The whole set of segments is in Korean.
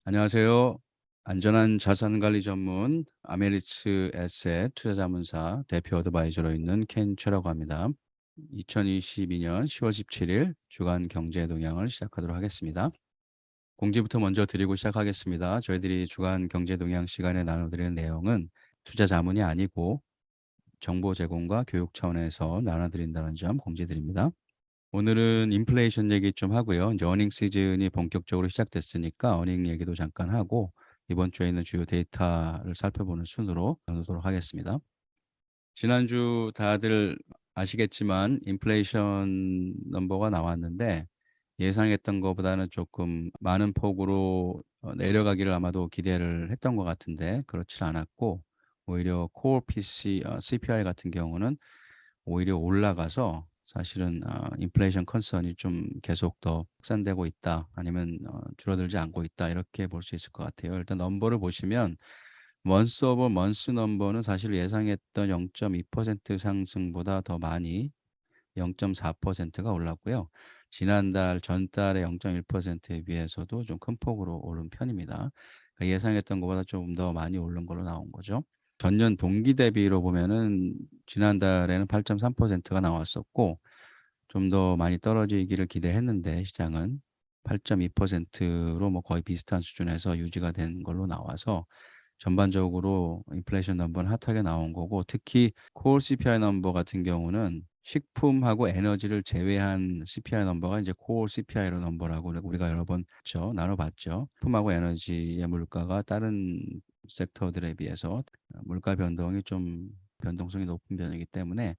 안녕하세요. 안전한 자산 관리 전문 아메리츠 에셋 투자자문사 대표 어드바이저로 있는 켄 최라고 합니다. 2022년 10월 17일 주간 경제 동향을 시작하도록 하겠습니다. 공지부터 먼저 드리고 시작하겠습니다. 저희들이 주간 경제 동향 시간에 나눠드리는 내용은 투자 자문이 아니고 정보 제공과 교육 차원에서 나눠드린다는 점 공지드립니다. 오늘은 인플레이션 얘기 좀 하고요. 이제 어닝 시즌이 본격적으로 시작됐으니까 어닝 얘기도 잠깐 하고 이번 주에 있는 주요 데이터를 살펴보는 순으로 나누도록 하겠습니다. 지난주 다들 아시겠지만 인플레이션 넘버가 나왔는데 예상했던 것보다는 조금 많은 폭으로 내려가기를 아마도 기대를 했던 것 같은데 그렇지 않았고 오히려 코어 PC, CPI 같은 경우는 오히려 올라가서 사실은 인플레이션 컨선이 좀 계속 더 확산되고 있다 아니면 줄어들지 않고 있다 이렇게 볼 수 있을 것 같아요. 일단 넘버를 보시면 먼스 오버 먼스 넘버는 사실 예상했던 0.2% 상승보다 더 많이 0.4%가 올랐고요. 지난달 전달의 0.1%에 비해서도 좀 큰 폭으로 오른 편입니다. 그러니까 예상했던 것보다 좀 더 많이 오른 걸로 나온 거죠. 전년 동기 대비로 보면은 지난달에는 8.3%가 나왔었고 좀 더 많이 떨어지기를 기대했는데 시장은 8.2%로 뭐 거의 비슷한 수준에서 유지가 된 걸로 나와서 전반적으로 인플레이션 넘버는 핫하게 나온 거고 특히 코어 CPI 넘버 같은 경우는 식품하고 에너지를 제외한 CPI 넘버가 이제 코어 CPI 넘버라고 우리가 여러 번 나눠봤죠. 식품하고 에너지의 물가가 다른 섹터들에 비해서 물가 변동이 좀 변동성이 높은 편이기 때문에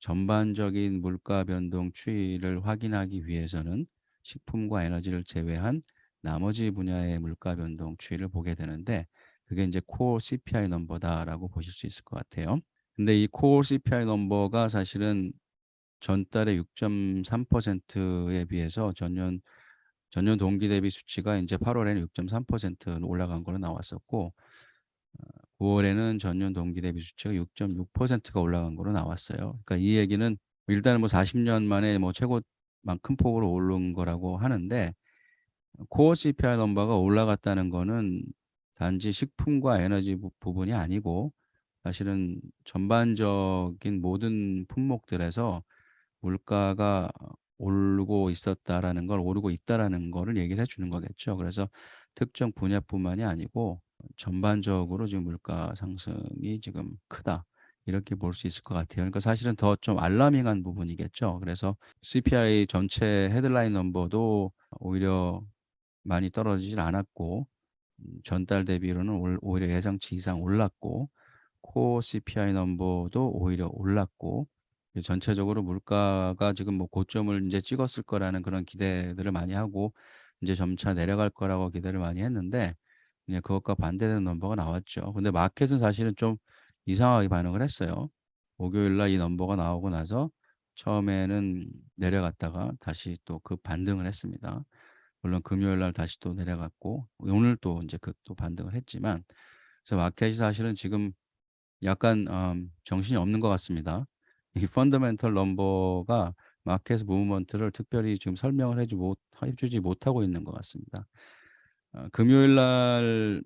전반적인 물가 변동 추이를 확인하기 위해서는 식품과 에너지를 제외한 나머지 분야의 물가 변동 추이를 보게 되는데 그게 이제 코어 CPI 넘버다라고 보실 수 있을 것 같아요. 근데 이 코어 CPI 넘버가 사실은 전달에 6.3%에 비해서 전년 동기 대비 수치가 이제 8월에는 6.3% 올라간 걸로 나왔었고 9월에는 전년 동기 대비 수치가 6.6%가 올라간 걸로 나왔어요. 그러니까 이 얘기는 일단은 뭐 40년 만에 뭐 최고만큼 폭으로 오른 거라고 하는데 코어 CPI 넘버가 올라갔다는 거는 단지 식품과 에너지 부분이 아니고 사실은 전반적인 모든 품목들에서 물가가 오르고 있었다라는 걸 오르고 있다라는 거를 얘기를 해 주는 거겠죠. 그래서 특정 분야뿐만이 아니고 전반적으로 지금 물가 상승이 지금 크다. 이렇게 볼 수 있을 것 같아요. 그러니까 사실은 더 좀 알라밍한 부분이겠죠. 그래서 CPI 전체 헤드라인 넘버도 오히려 많이 떨어지질 않았고 전달 대비로는 오히려 예상치 이상 올랐고 코어 CPI 넘버도 오히려 올랐고 전체적으로 물가가 지금 뭐 고점을 이제 찍었을 거라는 그런 기대들을 많이 하고 이제 점차 내려갈 거라고 기대를 많이 했는데 그냥 그것과 반대되는 넘버가 나왔죠. 근데 마켓은 사실은 좀 이상하게 반응을 했어요. 목요일 날 이 넘버가 나오고 나서 처음에는 내려갔다가 다시 또 그 반등을 했습니다. 물론 금요일 날 다시 또 내려갔고 오늘 또 인제 또 반등을 했지만 그래서 마켓이 사실은 지금 약간 정신이 없는 것 같습니다. 이 펀더멘털 넘버가 마켓 무브먼트를 특별히 지금 설명을 해 주지 못하고 있는 것 같습니다. 금요일 날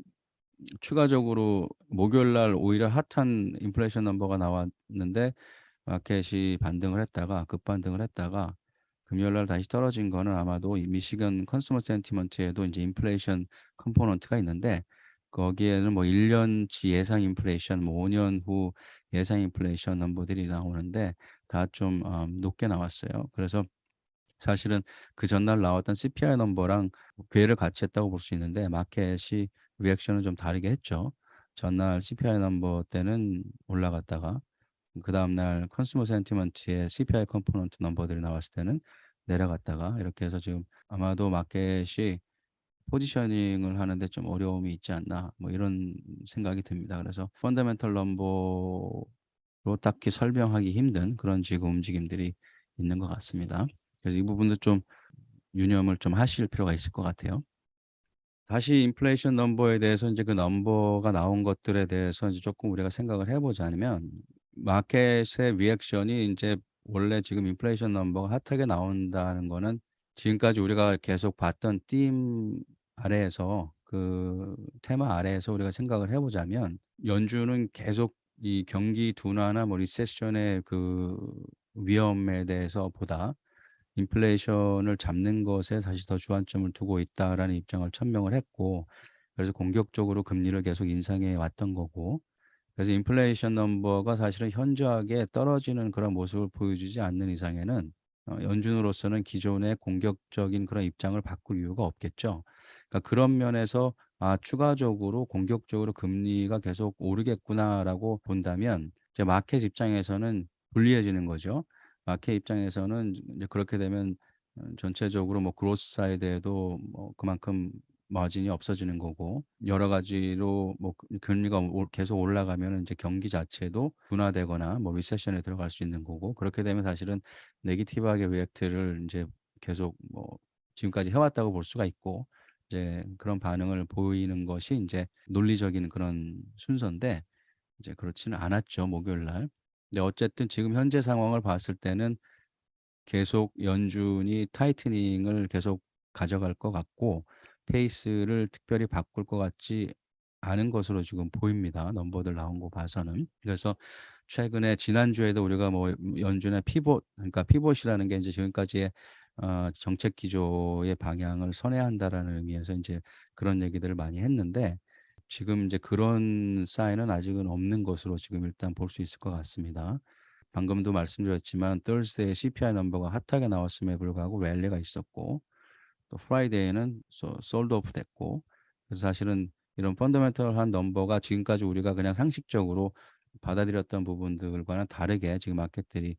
추가적으로 목요일 날 오히려 핫한 인플레이션 넘버가 나왔는데 마켓이 반등을 했다가 급반등을 했다가 금요일 날 다시 떨어진 거는 아마도 이 미시건 컨슈머 센티먼트에도 인제 인플레이션 컴포넌트가 있는데 거기에는 뭐 1 년치 예상 인플레이션 뭐 5년 후 예상 인플레이션 넘버들이 나오는데 다 좀 높게 나왔어요. 그래서 사실은 그 전날 나왔던 CPI 넘버랑 궤를 같이 했다고 볼 수 있는데 마켓이 리액션은 좀 다르게 했죠. 전날 CPI 넘버 때는 올라갔다가 그다음 날 컨슈머 센티먼트의 CPI 컴포넌트 넘버들이 나왔을 때는 내려갔다가 이렇게 해서 지금 아마도 마켓이 포지셔닝을 하는 데 좀 어려움이 있지 않나 뭐 이런 생각이 듭니다. 그래서 펀더멘털 넘버로 딱히 설명하기 힘든 그런 지금 움직임들이 있는 것 같습니다. 그래서 이 부분도 좀 유념을 좀 하실 필요가 있을 것 같아요. 다시 인플레이션 넘버에 대해서 인제 그 넘버가 나온 것들에 대해서 이제 쪼끔 우리가 생각을 해 보자면 마켓의 리액션이 인제 원래 지금 인플레이션 넘버가 핫하게 나온다는 거는 지금까지 우리가 계속 봤던 ธีm 아래에서 그 테마 아래에서 우리가 생각을 해 보자면 연준은 계속 이 경기 둔화나 뭐 리세션의 그 위험에 대해서 보다 인플레이션을 잡는 것에 사실 더 주안점을 두고 있다라는 입장을 천명을 했고, 그래서 공격적으로 금리를 계속 인상해 왔던 거고, 그래서 인플레이션 넘버가 사실은 현저하게 떨어지는 그런 모습을 보여주지 않는 이상에는 연준으로서는 기존의 공격적인 그런 입장을 바꿀 이유가 없겠죠. 그러니까 그런 면에서 추가적으로 공격적으로 금리가 계속 오르겠구나라고 본다면 이제 마켓 입장에서는 불리해지는 거죠. 마켓 입장에서는 이제 그렇게 되면 전체적으로 뭐 그로스 사이드에도 뭐 그만큼 마진이 없어지는 거고, 여러 가지로 뭐 금리가 계속 올라가면 이제 경기 자체도 둔화되거나 뭐 리세션에 들어갈 수 있는 거고, 그렇게 되면 사실은 네기티브하게 리액트를 이제 계속 뭐 지금까지 해왔다고 볼 수가 있고, 이제 그런 반응을 보이는 것이 이제 논리적인 그런 순서인데, 이제 그렇지는 않았죠, 목요일 날. 근데 어쨌든 지금 현재 상황을 봤을 때는 계속 연준이 타이트닝을 계속 가져갈 것 같고, 페이스를 특별히 바꿀 것 같지 않은 것으로 지금 보입니다. 넘버들 나온 거 봐서는. 그래서 최근에 지난주에도 우리가 뭐 연준의 피봇, 그러니까 피봇이라는 게 이제 지금까지의 정책 기조의 방향을 선회한다라는 의미에서 이제 그런 얘기들을 많이 했는데, 지금 이제 그런 사인은 아직은 없는 것으로 지금 일단 볼 수 있을 것 같습니다. 방금도 말씀드렸지만 Thursday CPI 넘버가 핫하게 나왔음에 불구하고 랠리가 있었고, 또 프라이데이는 솔드 오프 됐고, 그래서 사실은 이런 펀더멘털한 넘버가 지금까지 우리가 그냥 상식적으로 받아들였던 부분들과는 다르게 지금 마켓이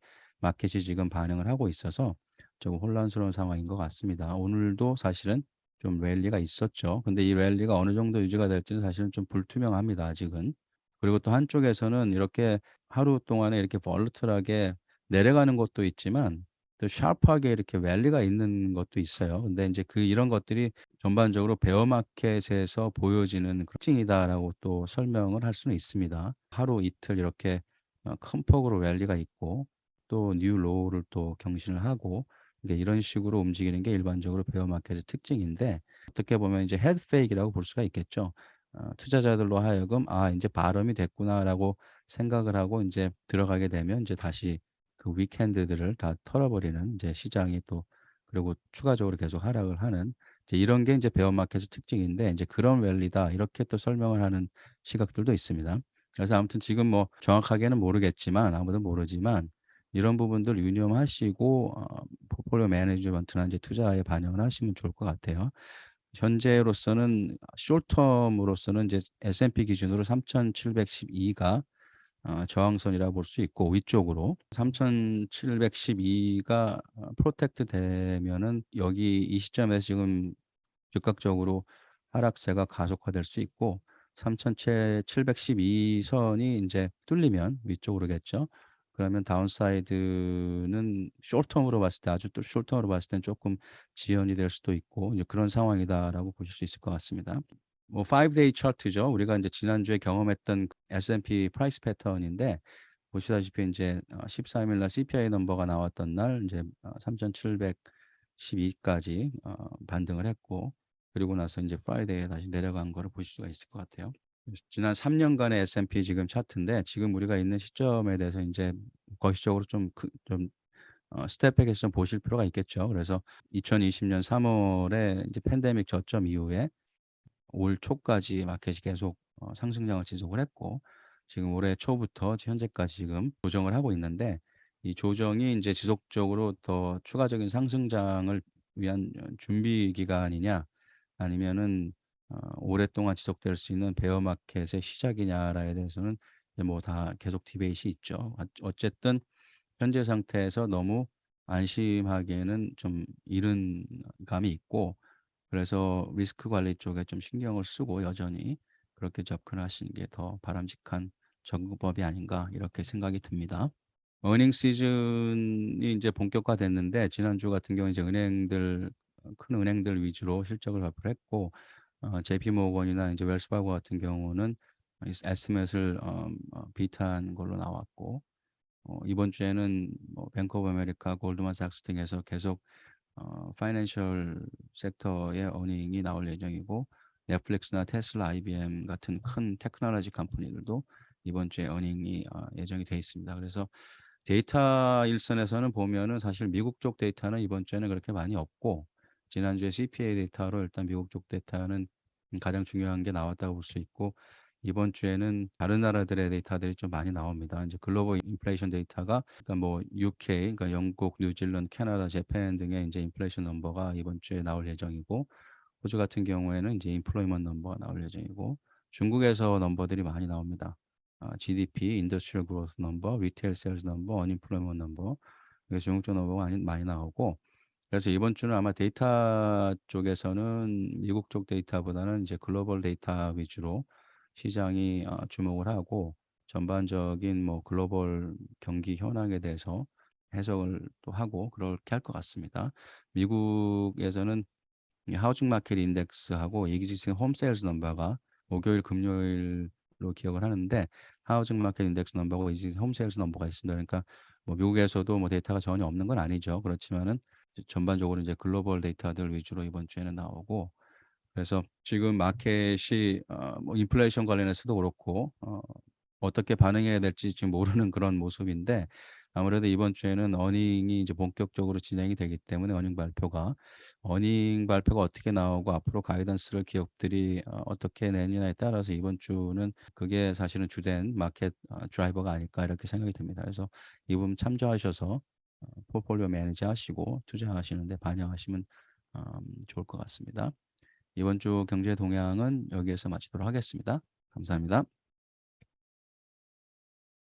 지금 반응을 하고 있어서 조금 혼란스러운 상황인 것 같습니다. 오늘도 사실은 좀 랠리가 있었죠. 근데 이 랠리가 어느 정도 유지가 될지는 사실은 좀 불투명합니다, 아직은. 그리고 또 한쪽에서는 이렇게 하루 동안에 이렇게 볼루틀하게 내려가는 것도 있지만 또 샤프하게 이렇게 랠리가 있는 것도 있어요. 근데 이제 이런 것들이 전반적으로 베어 마켓에서 보여지는 그 특징이다라고 또 설명을 할 수는 있습니다. 하루 이틀 이렇게 큰 폭으로 랠리가 있고 또 뉴 로우를 또 경신을 하고, 이제 이런 식으로 움직이는 게 일반적으로 베어 마켓의 특징인데, 어떻게 보면 이제 헤드 페이크라고 볼 수가 있겠죠. 투자자들로 하여금 이제 바람이 됐구나라고 생각을 하고 이제 들어가게 되면 이제 다시 그 위켄드들을 다 털어버리는 이제 시장이 또, 그리고 추가적으로 계속 하락을 하는 이제 이런 게 이제 베어 마켓의 특징인데, 이제 그런 랠리다 이렇게 또 설명을 하는 시각들도 있습니다. 그래서 아무튼 지금 뭐 정확하게는 모르겠지만, 아무도 모르지만 이런 부분들 유념하시고 포트폴리오 매니지먼트나 이제 투자에 반영을 하시면 좋을 것 같아요. 현재로서는 숏텀으로서는 이제 S&P 기준으로 3,712가 저항선이라고 볼 수 있고, 위쪽으로 3,712가 프로텍트 되면은 여기 이 시점에서 지금 즉각적으로 하락세가 가속화될 수 있고, 3,712 선이 이제 뚫리면 위쪽으로겠죠. 그러면 다운사이드는 숏텀으로 봤을 때, 아주 또 숏텀으로 봤을 때는 조금 지연이 될 수도 있고, 이제 그런 상황이다라고 보실 수 있을 것 같습니다. 뭐 5데이 차트죠. 우리가 이제 지난주에 경험했던 S&P 프라이스 패턴인데, 보시다시피 이제 14일 날 CPI 넘버가 나왔던 날 이제 3,712까지 반등을 했고, 그리고 나서 이제 프라이데이에 다시 내려간 거를 보실 수가 있을 것 같아요. 그래서 지난 3년간의 S&P 지금 차트인데, 지금 우리가 있는 시점에 대해서 이제 거시적으로 좀 스텝백에서 좀 보실 필요가 있겠죠. 그래서 2020년 3월에 이제 팬데믹 저점 이후에 올 초까지 마켓이 계속 상승장을 지속을 했고, 지금 올해 초부터 현재까지 지금 조정을 하고 있는데, 이 조정이 이제 지속적으로 더 추가적인 상승장을 위한 준비 기간이냐, 아니면은 오랫동안 지속될 수 있는 베어 마켓의 시작이냐에 대해서는 뭐 다 계속 디베이트이 있죠. 어쨌든 현재 상태에서 너무 안심하기에는 좀 이른 감이 있고, 그래서 리스크 관리 쪽에 좀 신경을 쓰고 여전히 그렇게 접근하시는 게 더 바람직한 접근법이 아닌가 이렇게 생각이 듭니다. 어닝 시즌이 이제 본격화됐는데, 지난주 같은 경우 이제 큰 은행들 위주로 실적을 발표를 했고, JP 모건이나 이제 웰스파고 같은 경우는 에스티메이트를 비트한 걸로 나왔고, 이번 주에는 뭐 뱅크 오브 아메리카, 골드만삭스 등에서 계속 파이낸셜 섹터의 어닝이 나올 예정이고, 넷플릭스나 테슬라, IBM 같은 큰 테크놀로지 컴퍼니들도 이번 주에 어닝이 예정이 돼 있습니다. 그래서 데이터 일선에서는 보면은 사실 미국 쪽 데이터는 이번 주에는 그렇게 많이 없고, 지난주에 CPI 데이터로 일단 미국 쪽 데이터는 가장 중요한 게 나왔다고 볼 수 있고, 이번 주에는 다른 나라들의 데이터들이 좀 많이 나옵니다. 이제 글로벌 인플레이션 데이터가, 그러니까 뭐 UK, 그러니까 영국, 뉴질랜드, 캐나다, 재팬 등의 이제 인플레이션 넘버가 이번 주에 나올 예정이고, 호주 같은 경우에는 이제 인플로이먼트 넘버가 나올 예정이고, 중국에서 넘버들이 많이 나옵니다. GDP, 인더스트리얼 그로스 넘버, 리테일 세일즈 넘버, 언임플로이먼트 넘버, 그래서 중국 쪽 넘버가 많이 나오고, 그래서 이번 주는 아마 데이터 쪽에서는 미국 쪽 데이터보다는 이제 글로벌 데이터 위주로 시장이 주목을 하고, 전반적인 뭐 글로벌 경기 현황에 대해서 해석을 또 하고 그렇게 할 것 같습니다. 미국에서는 이 하우징 마켓 인덱스하고 이기지승 홈 세일즈 넘버가 목요일 금요일로 기억을 하는데, 하우징 마켓 인덱스 넘버고 이기지승 홈 세일즈 넘버가 있습니다. 그러니까 뭐 미국에서도 뭐 데이터가 전혀 없는 건 아니죠. 그렇지만은 전반적으로 이제 글로벌 데이터들 위주로 이번 주에는 나오고, 그래서 지금 마켓이 뭐 인플레이션 관련해서도 그렇고 어떻게 반응해야 될지 지금 모르는 그런 모습인데, 아무래도 이번 주에는 어닝이 이제 본격적으로 진행이 되기 때문에 어닝 발표가 어떻게 나오고 앞으로 가이던스를 기업들이 어떻게 내느냐에 따라서 이번 주는 그게 사실은 주된 마켓 드라이버가 아닐까 이렇게 생각이 듭니다. 그래서 이 부분 참조하셔서 포트폴리오 매니지 하시고 투자하시는데 반영하시면 좋을 것 같습니다. 이번 주 경제 동향은 여기에서 마치도록 하겠습니다. 감사합니다.